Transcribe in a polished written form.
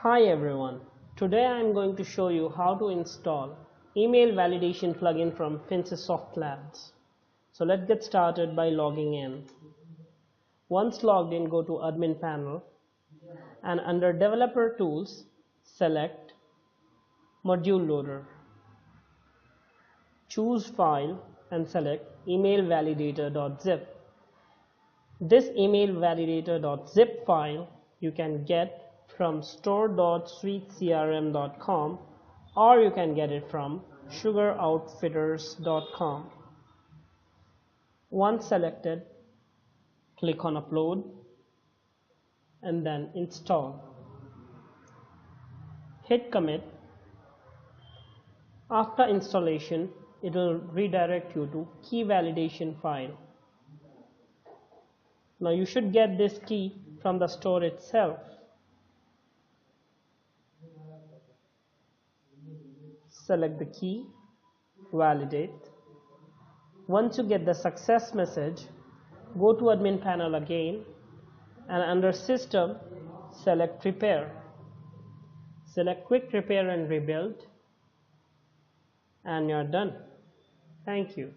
Hi everyone, today I am going to show you how to install email validation plugin from Fincysoft Labs. So let's get started by logging in. Once logged in, go to admin panel and under developer tools select module loader. Choose file and select email validator.zip. This email validator.zip file you can get from store.suitecrm.com or you can get it from sugaroutfitters.com. Once selected, click on upload and then install. Hit commit. After installation, it will redirect you to key validation file. Now you should get this key from the store itself. Select the key, validate. Once you get the success message, go to admin panel again and under system select repair. Select quick repair and rebuild and you're done. Thank you.